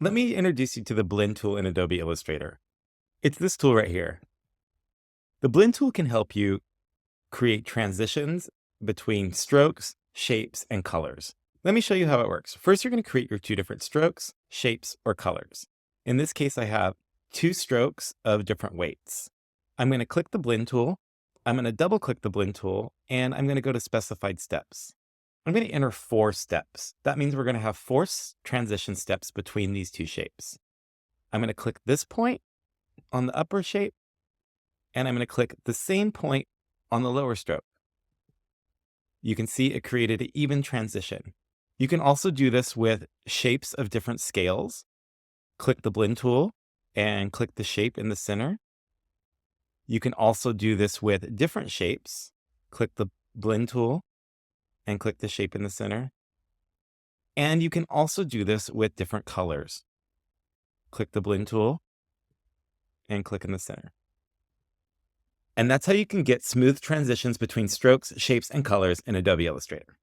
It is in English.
Let me introduce you to the blend tool in Adobe Illustrator. It's this tool right here. The blend tool can help you create transitions between strokes, shapes, and colors. Let me show you how it works. First, you're going to create your two different strokes, shapes, or colors. In this case, I have two strokes of different weights. I'm going to click the blend tool. I'm going to double click the blend tool, and I'm going to go to specified steps. I'm going to enter 4 steps. That means we're going to have 4 transition steps between these two shapes. I'm going to click this point on the upper shape, and I'm going to click the same point on the lower stroke. You can see it created an even transition. You can also do this with shapes of different scales. Click the blend tool and click the shape in the center. You can also do this with different shapes. Click the blend tool and click the shape in the center. And you can also do this with different colors. Click the blend tool and click in the center. And that's how you can get smooth transitions between strokes, shapes, and colors in Adobe Illustrator.